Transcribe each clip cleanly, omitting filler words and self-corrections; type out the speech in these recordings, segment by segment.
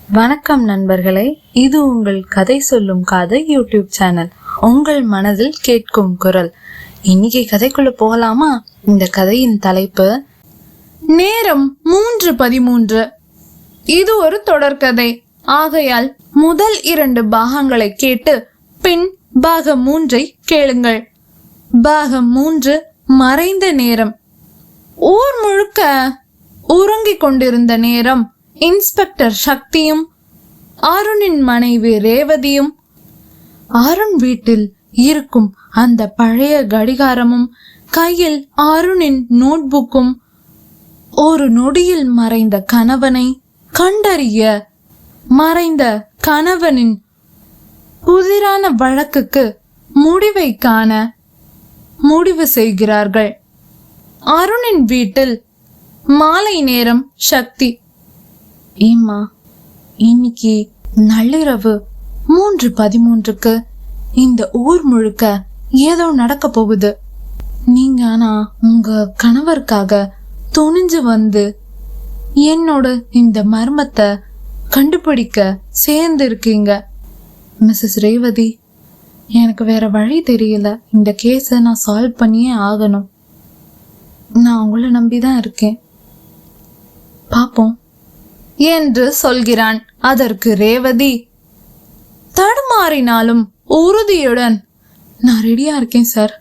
வணக்கம் நண்பர்களே, இது உங்கள் கதை சொல்லும் காதை யூடியூப் சேனல். உங்கள் மனதில் கேட்கும் குரல். இன்னைக்கு கதைக்குள்ள போகலாமா? இந்த கதையின் தலைப்பு நேரம் 3:13. இது ஒரு தொடர்கதை ஆகையால் முதல் 2 பாகங்களை கேட்டு பின் பாகம் 3ஐ கேளுங்கள். பாகம் 3 மறைந்த நேரம். ஊர் முழுக்க உறங்கிக் கொண்டிருந்த நேரம் இன்ஸ்பெக்டர் சக்தியும் அருணின் மனைவி ரேவதியும் அருண் வீட்டில் இருக்கும் அந்த பழைய கடிகாரமும் கையில் அருணின் நோட்புக்கும் ஒரு நொடியில் மறைந்த கணவனை கண்டறிய மறைந்த கணவனின் புதிரான வழக்குக்கு முடிவை காண முடிவு செய்கிறார்கள். அருணின் வீட்டில் மாலை நேரம். சக்தி: ஏம்மா, இன்னைக்கு நள்ளிரவு 3:13க்கு இந்த ஊர் முழுக்க ஏதோ நடக்க போகுது. நீங்க ஆனா உங்க கணவருக்காக துணிஞ்சு வந்து என்னோட இந்த மர்மத்தை கண்டுபிடிக்க சேர்ந்து இருக்கீங்க. மிஸ்ஸஸ் ரேவதி, எனக்கு வேற வழி தெரியல. இந்த கேஸை நான் சால்வ் பண்ணியே ஆகணும். நான் உங்களை நம்பிதான் இருக்கேன். பாப்போம் என்று சொல்கிறான். அதற்கு ரேவதி தடுமாறினாலும் உறுதியுடன், நான் ரெடியா இருக்கேன் சார்.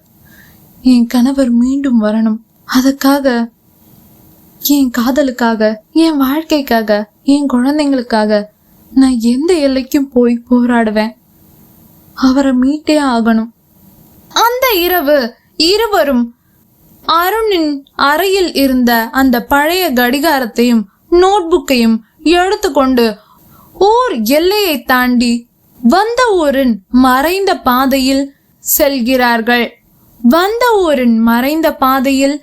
என் கணவர் மீண்டும் வரணும். அதுக்காக, என் காதலுக்காக, என் வாழ்க்கைக்காக, என் குழந்தைங்களுக்காக நான் எந்த எல்லைக்கும் போய் போராடுவேன். அவரை மீட்டே ஆகணும். அந்த இரவு இருவரும் அருணின் அறையில் இருந்த அந்த பழைய கடிகாரத்தையும் நோட்புக்கையும் எடுத்துக்கொண்டு ஊர் எல்லையை தாண்டி வந்த ஊரின் மறைந்த பாதையில் செல்கிறார்கள். வந்த ஊரின் மறைந்த பாதையில்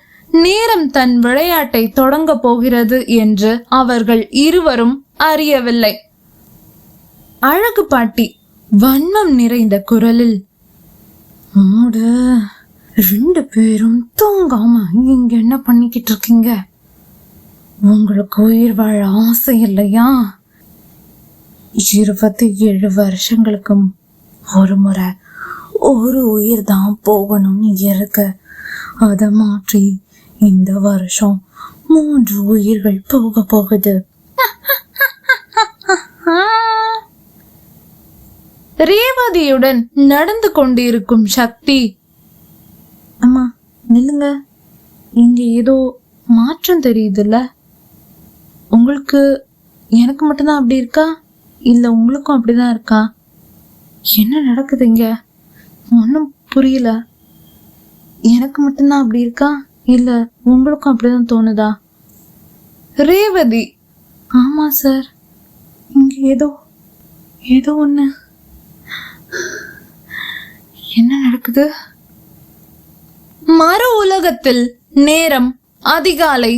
நேரம் தன் விளையாட்டை தொடங்க போகிறது என்று அவர்கள் இருவரும் அறியவில்லை. அழகு பாட்டி வண்ணம் நிறைந்த குரலில், 2 பேரும் தூங்காம இங்க என்ன பண்ணிக்கிட்டு இருக்கீங்க? உங்களுக்கு உயிர் வாழ ஆசை இல்லையா? 27 வருஷங்களுக்கும் ஒரு முறை ஒரு உயிர் தான் போகணும்னு இருக்கு. அதை மாற்றி இந்த வருஷம் 3 உயிர்கள் போக போகுது. ரேவதியுடன் நடந்து கொண்டிருக்கும் சக்தி: அம்மா நில்லுங்க, இங்க ஏதோ மாற்றம் தெரியுதுல்ல. உங்களுக்கு எனக்கு மட்டும்தான் அப்படி இருக்கா, இல்ல உங்களுக்கும் அப்படிதான் இருக்கா? என்ன நடக்குதுங்க? ஒன்னும் புரியல. எனக்கு மட்டும்தான் அப்படி இருக்கா, இல்ல உங்களுக்கும் அப்படிதான் தோணுதா? ரேவதி: ஆமா சார், இங்க ஏதோ ஒண்ணு. என்ன நடக்குது? மறு உலகத்தில் நேரம் அதிகாலை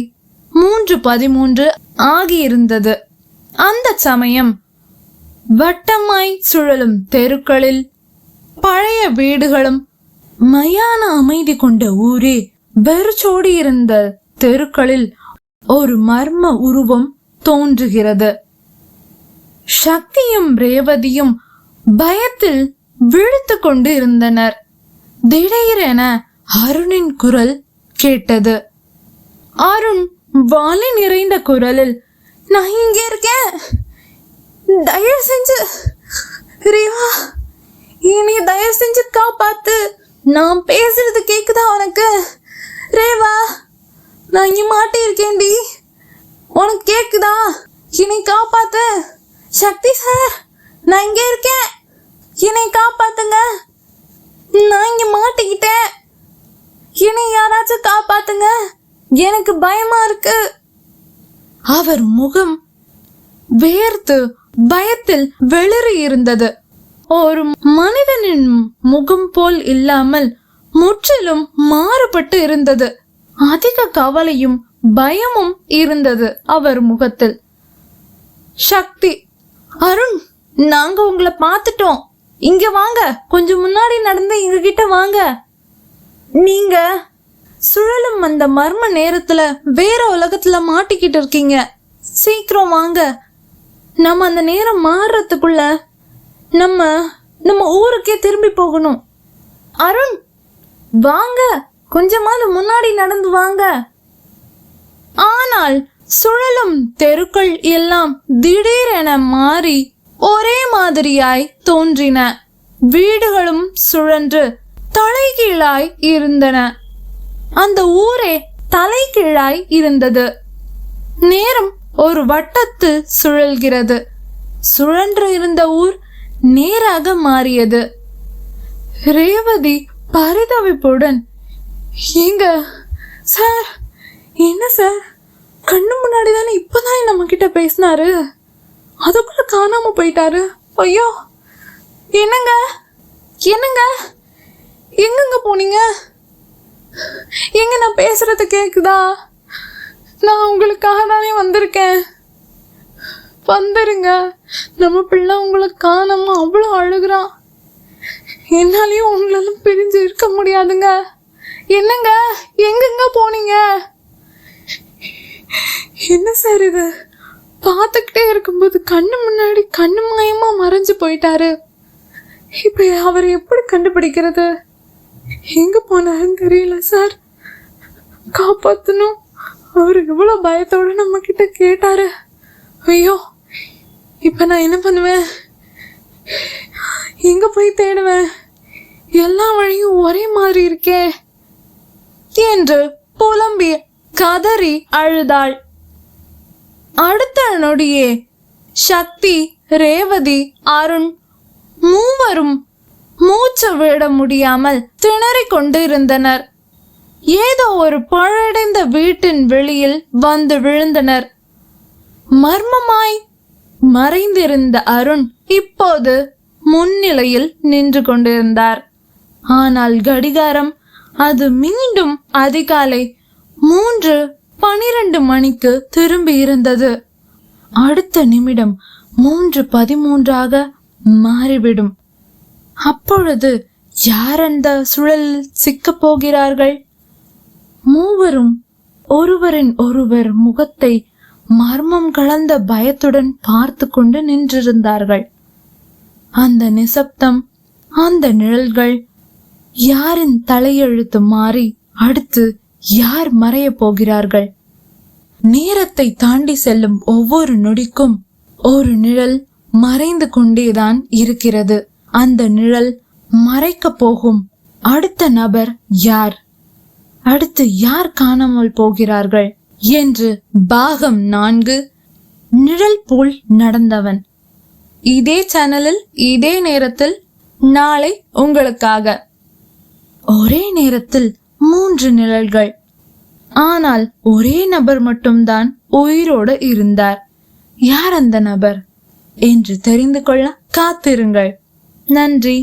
3:13 ஆகியிருந்தது. அந்த சமயம் வட்டமாய் சுழலும் தெருக்களில் பழைய வீடுகளும் மயான அமைதி கொண்ட ஊரே வெறிச்சோடி இருந்த தெருக்களில் ஒரு மர்ம உருவம் தோன்றுகிறது. சக்தியும் ரேவதியும் பயத்தில் விழித்து கொண்டு இருந்தனர். திடீரென அருணின் குரல் கேட்டது. அருண் வாலி நிறைந்த குரலில், நான் இங்க இருக்கேன், தயவு செஞ்சு ரேவா, இனி தயவு செஞ்சு காப்பாத்து. நான் பேசுறது கேக்குதா உனக்கு? ரேவா, நான் இங்க மாட்டி இருக்கேன்டி, உனக்கு கேக்குதா? இனி காப்பாத்து. சக்தி சார், நான் இங்க இருக்கேன், என்னை காப்பாத்துங்க. நான் இங்க மாட்டிக்கிட்டேன், என்னை யாராச்சும் காப்பாத்துங்க, எனக்கு பயமா இருக்கு. அவர் முகம் வேர்த்து பயத்தில் வெளிரி இருந்தது. ஒரு மனிதனின் முகம் போல் இல்லாமல் முற்றிலும் மாறுபட்டு இருந்தது. அதிக கவலையும் பயமும் இருந்தது அவர் முகத்தில். சக்தி: அருண், நாங்க உங்களை பார்த்துட்டோம், இங்க வாங்க, கொஞ்சம் முன்னாடி நடந்து எங்க கிட்ட வாங்க. நீங்க சுழலும் அந்த மர்ம நேரத்துல வேற உலகத்துல மாட்டிக்கிட்டு இருக்கீங்க, சீக்கிரம் வாங்க. நம்ம அந்த நேரம் மாறுறதுக்குள்ள நம்ம நம்ம ஊருக்கே திரும்பி போகணும். அருண், வாங்க, கொஞ்சமாவது முன்னாடி நடந்து வாங்க. ஆனால் சுழலும் தெருக்கள் எல்லாம் திடீரென மாறி ஒரே மாதிரியாய் தோன்றின. வீடுகளும் சுழன்று தலைகீழாய் இருந்தன. அந்த ஊரே தலைகீழாய் இருந்தது. நேரம் ஒரு வட்டத்தில் சுழல்கிறது. சுழன்று இருந்த ஊர் நேராக மாறியது. ரேவதி பரிதவிப்புடன், ஏங்க சார், என்ன சார், கண்ணு முன்னாடி தானே இப்பதான் நம்ம கிட்ட பேசினாரு, அதுக்குள்ள காணாம போயிட்டாரு. ஐயோ, என்னங்க என்னங்க, எங்கங்க போனீங்க? எங்க நான் பேசுறது கேக்குதா? நான் உங்களுக்காக தானே வந்திருக்கேன். வந்துருங்க, நம்ம பிள்ளை உங்களை காணாம அவ்வளோ அழுகுறான். என்னாலையும் உங்களால பிரிஞ்சு இருக்க முடியாதுங்க. என்னங்க, எங்கெங்க போனீங்க? என்ன சார் இது, பார்த்துக்கிட்டே இருக்கும்போது கண்ணு முன்னாடி கண்ணு மயமா மறைஞ்சு போயிட்டாரு. இப்ப அவரை எப்படி கண்டுபிடிக்கிறது? எங்க போனாருன்னு தெரியல சார். காப்பாத்தணும். அவரு எவ்வளவு பயத்தோட நம்ம கிட்ட கேட்டாரு. ஐயோ, இப்ப நான் என்ன பண்ணுவேன்? எங்க போய் தேடுவேன்? எல்லா வழியும் ஒரே மாதிரி இருக்கே என்று புலம்பி கதறி அழுதாள். அடுத்த நொடியே சக்தி, ரேவதி, அருண் மூவரும் மூச்சு விட முடியாமல் திணறிக் கொண்டு இருந்தனர். ஏதோ ஒரு பழடைந்த வீட்டின் வெளியில் வந்து விழுந்தனர். மர்மமாய் மறைந்திருந்த அருண் இப்போது முன்னிலையில் நின்று கொண்டிருந்தார். ஆனால் கடிகாரம் அது மீண்டும் அதிகாலை 3:12 மணிக்கு திரும்பி இருந்தது. அடுத்த நிமிடம் 3:13 மாறிவிடும். அப்பொழுது யார் அந்த சுழலில் சிக்கப் போகிறார்கள்? மூவரும் ஒருவரின் ஒருவர் முகத்தை மர்மம் கலந்த பயத்துடன் பார்த்து கொண்டு நின்றிருந்தார்கள். அந்த நிசப்தம், அந்த நிழல்கள், யாரின் தலையெழுத்து மாறி அடுத்து யார் மறைய போகிறார்கள்? நேரத்தை தாண்டி செல்லும் ஒவ்வொரு நொடிக்கும் ஒரு நிழல் மறைந்து கொண்டேதான் இருக்கிறது. அந்த நிழல் மறைக்க போகும் அடுத்த நபர் யார்? அடுத்து யார் காணாமல் போகிறார்கள் என்று பாகம் 4 நிழல் போல் நடந்தவன் இதே சேனலில் இதே நேரத்தில் நாளை உங்களுக்காக. ஒரே நேரத்தில் 3 நிழல்கள். ஆனால் ஒரே நபர் மட்டும்தான் உயிரோடு இருந்தார். யார் அந்த நபர் என்று தெரிந்து கொள்ள காத்திருங்கள். நன்றி.